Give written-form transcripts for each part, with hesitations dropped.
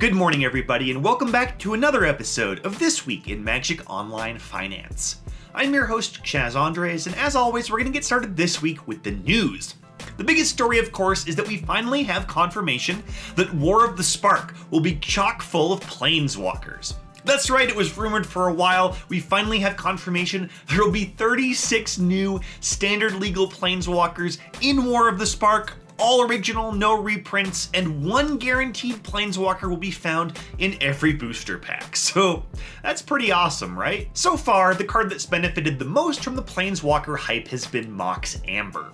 Good morning, everybody, and welcome back to another episode of This Week in Magic Online Finance. I'm your host, Chaz Andres, and as always, we're going to get started this week with the news. The biggest story, of course, is that we finally have confirmation that War of the Spark will be chock full of Planeswalkers. That's right, it was rumored for a while. We finally have confirmation there will be 36 new standard legal Planeswalkers in War of the Spark, all original, no reprints, and one guaranteed Planeswalker will be found in every booster pack. So that's pretty awesome, right? So far, the card that's benefited the most from the Planeswalker hype has been Mox Amber.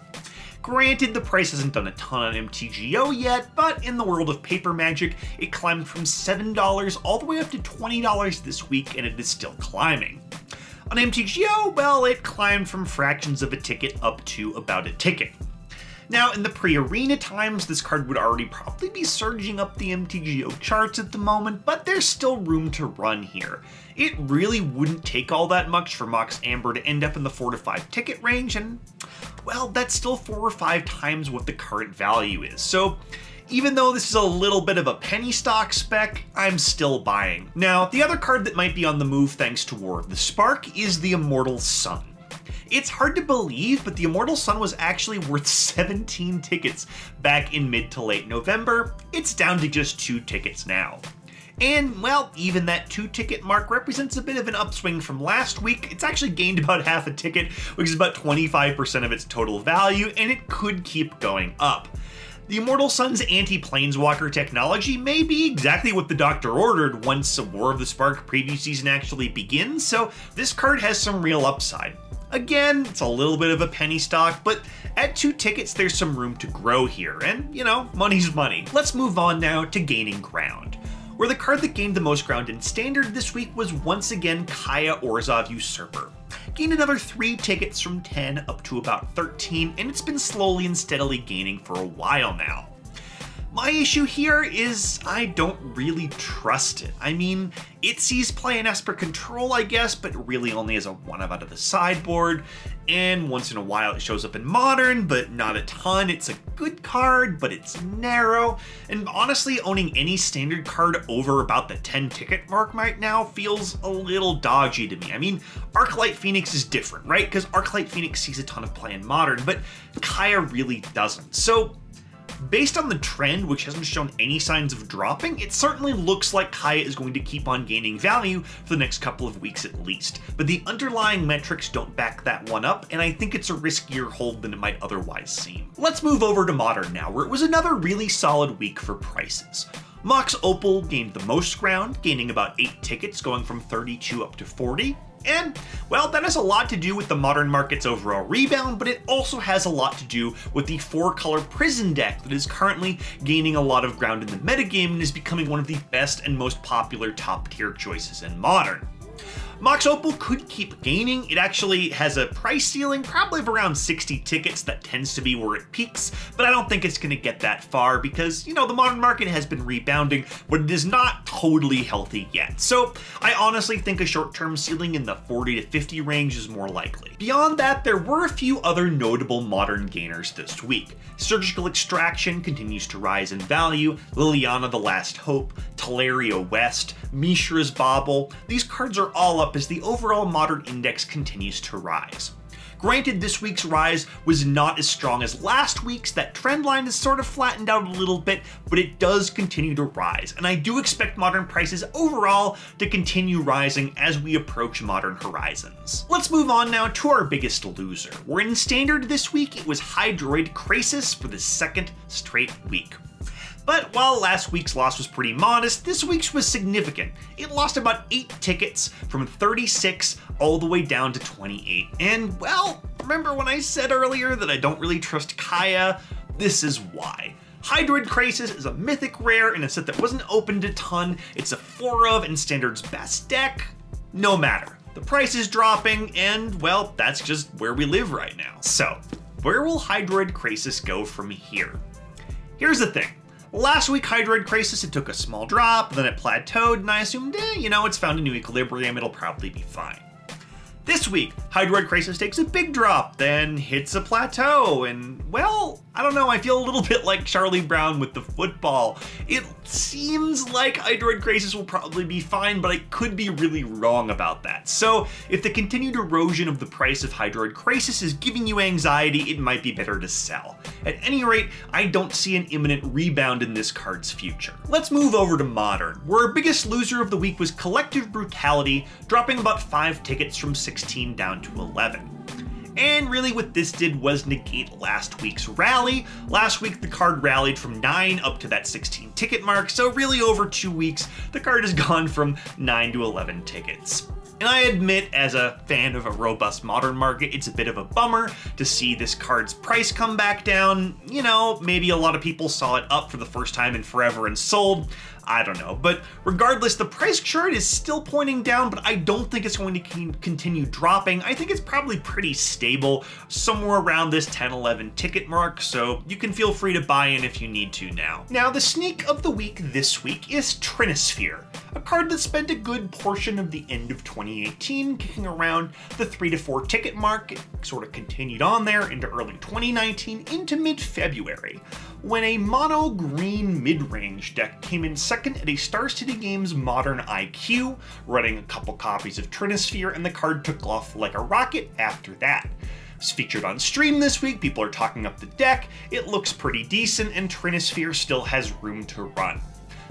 Granted, the price hasn't done a ton on MTGO yet, but in the world of paper Magic, it climbed from $7 all the way up to $20 this week, and it is still climbing. On MTGO, well, it climbed from fractions of a ticket up to about a ticket. Now, in the pre-arena times, this card would already probably be surging up the MTGO charts at the moment, but there's still room to run here. It really wouldn't take all that much for Mox Amber to end up in the 4 to 5 ticket range, and well, that's still 4 or 5 times what the current value is. So even though this is a little bit of a penny stock spec, I'm still buying. Now, the other card that might be on the move thanks to War of the Spark is the Immortal Sun. It's hard to believe, but the Immortal Sun was actually worth 17 tickets back in mid to late November. It's down to just 2 tickets now. And, well, even that 2-ticket mark represents a bit of an upswing from last week. It's actually gained about half a ticket, which is about 25% of its total value, and it could keep going up. The Immortal Sun's anti-Planeswalker technology may be exactly what the doctor ordered once a War of the Spark preview season actually begins, so this card has some real upside. Again, it's a little bit of a penny stock, but at 2 tickets, there's some room to grow here, and, you know, money's money. Let's move on now to gaining ground, where the card that gained the most ground in Standard this week was once again Kaya Orzhov Usurper. Gained another 3 tickets from 10 up to about 13, and it's been slowly and steadily gaining for a while now. My issue here is I don't really trust it. I mean, it sees play in Esper Control, I guess, but really only as a 1-of out of the sideboard, and once in a while it shows up in Modern, but not a ton. It's a good card, but it's narrow, and honestly, owning any standard card over about the 10-ticket mark right now feels a little dodgy to me. I mean, Arclight Phoenix is different, right? Because Arclight Phoenix sees a ton of play in Modern, but Kaya really doesn't. So based on the trend, which hasn't shown any signs of dropping, it certainly looks like Kaya is going to keep on gaining value for the next couple of weeks at least. But the underlying metrics don't back that one up, and I think it's a riskier hold than it might otherwise seem. Let's move over to Modern now, where it was another really solid week for prices. Mox Opal gained the most ground, gaining about 8 tickets, going from 32 up to 40. And, well, that has a lot to do with the Modern market's overall rebound, but it also has a lot to do with the 4-color Prison deck that is currently gaining a lot of ground in the metagame and is becoming one of the best and most popular top-tier choices in Modern. Mox Opal could keep gaining. It actually has a price ceiling, probably of around 60 tickets. That tends to be where it peaks, but I don't think it's going to get that far because, you know, the Modern market has been rebounding, but it is not totally healthy yet. So I honestly think a short-term ceiling in the 40 to 50 range is more likely. Beyond that, there were a few other notable Modern gainers this week. Surgical Extraction continues to rise in value, Liliana the Last Hope, Teleria West, Mishra's Bauble. These cards are all up as the overall Modern index continues to rise. Granted, this week's rise was not as strong as last week's. That trend line is sort of flattened out a little bit, but it does continue to rise, and I do expect Modern prices overall to continue rising as we approach Modern Horizons. Let's move on now to our biggest loser, where in Standard this week it was Hydroid Krasis for the 2nd straight week. But while last week's loss was pretty modest, this week's was significant. It lost about 8 tickets from 36 all the way down to 28. And, well, remember when I said earlier that I don't really trust Kaya? This is why. Hydroid Krasis is a mythic rare in a set that wasn't opened a ton. It's a 4-of in Standard's best deck. No matter. The price is dropping, and, well, that's just where we live right now. So, where will Hydroid Krasis go from here? Here's the thing. Last week, Hydroid Krasis, it took a small drop, then it plateaued, and I assumed, you know, it's found a new equilibrium, it'll probably be fine. This week, Hydroid Crisis takes a big drop, then hits a plateau, and, well, I don't know, I feel a little bit like Charlie Brown with the football. It seems like Hydroid Crisis will probably be fine, but I could be really wrong about that. So, if the continued erosion of the price of Hydroid Crisis is giving you anxiety, it might be better to sell. At any rate, I don't see an imminent rebound in this card's future. Let's move over to Modern, where our biggest loser of the week was Collective Brutality, dropping about 5 tickets from 16 down to 11. And really what this did was negate last week's rally. Last week the card rallied from 9 up to that 16 ticket mark, so really over 2 weeks the card has gone from 9 to 11 tickets. And I admit, as a fan of a robust Modern market, it's a bit of a bummer to see this card's price come back down. You know, maybe a lot of people saw it up for the first time in forever and sold. I don't know, but regardless, the price chart is still pointing down, but I don't think it's going to continue dropping. I think it's probably pretty stable, somewhere around this 10-11 ticket mark, so you can feel free to buy in if you need to now. Now, the sneak of the week this week is Trinisphere, a card that spent a good portion of the end of 2018 kicking around the 3 to 4 ticket mark. It sort of continued on there into early 2019 into mid-February, when a mono green mid-range deck came in second at a Star City Games Modern IQ, running a couple copies of Trinisphere, and the card took off like a rocket after that. It's featured on stream this week, people are talking up the deck, it looks pretty decent, and Trinisphere still has room to run.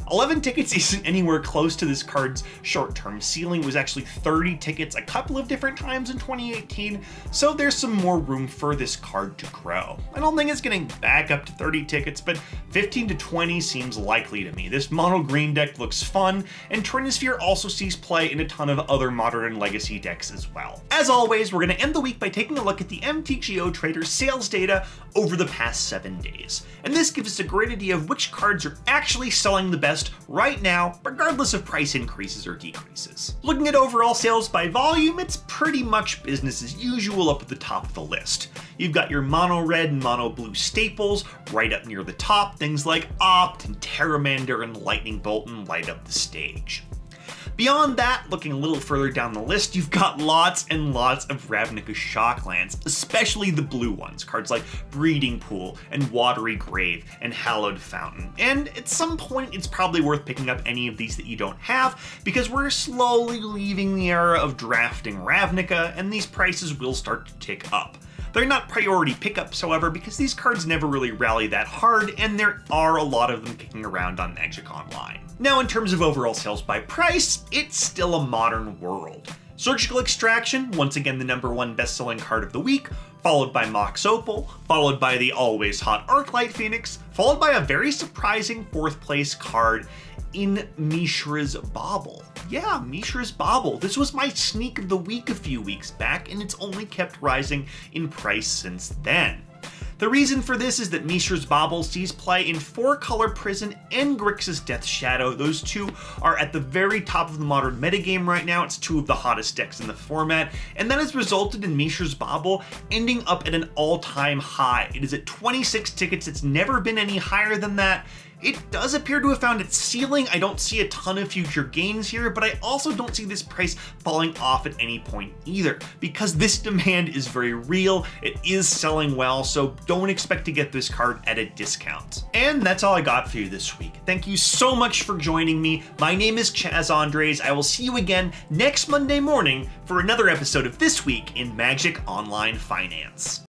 11 tickets isn't anywhere close to this card's short-term ceiling. It was actually 30 tickets a couple of different times in 2018, so there's some more room for this card to grow. I don't think it's getting back up to 30 tickets, but 15 to 20 seems likely to me. This mono green deck looks fun, and Trinisphere also sees play in a ton of other Modern and Legacy decks as well. As always, we're going to end the week by taking a look at the MTGO Trader's sales data over the past 7 days. And this gives us a great idea of which cards are actually selling the best right now, regardless of price increases or decreases. Looking at overall sales by volume, it's pretty much business as usual up at the top of the list. You've got your mono red and mono blue staples right up near the top, things like Opt and Terramander and Lightning Bolt light up the stage. Beyond that, looking a little further down the list, you've got lots and lots of Ravnica Shocklands, especially the blue ones, cards like Breeding Pool and Watery Grave and Hallowed Fountain. And at some point, it's probably worth picking up any of these that you don't have, because we're slowly leaving the era of drafting Ravnica, and these prices will start to tick up. They're not priority pickups, however, because these cards never really rally that hard, and there are a lot of them kicking around on Magic Online. Now, in terms of overall sales by price, it's still a Modern world. Surgical Extraction, once again the #1 best-selling card of the week, followed by Mox Opal, followed by the always hot Arclight Phoenix, followed by a very surprising 4th place card in Mishra's Bauble. Yeah, Mishra's Bauble. This was my sneak of the week a few weeks back, and it's only kept rising in price since then. The reason for this is that Mishra's Bauble sees play in 4-color Prison and Grixis Death Shadow. Those two are at the very top of the Modern metagame right now. It's 2 of the hottest decks in the format, and that has resulted in Mishra's Bauble ending up at an all-time high. It is at 26 tickets. It's never been any higher than that. It does appear to have found its ceiling. I don't see a ton of future gains here, but I also don't see this price falling off at any point either, because this demand is very real. It is selling well, so don't expect to get this card at a discount. And that's all I got for you this week. Thank you so much for joining me. My name is Chaz Andres. I will see you again next Monday morning for another episode of This Week in Magic Online Finance.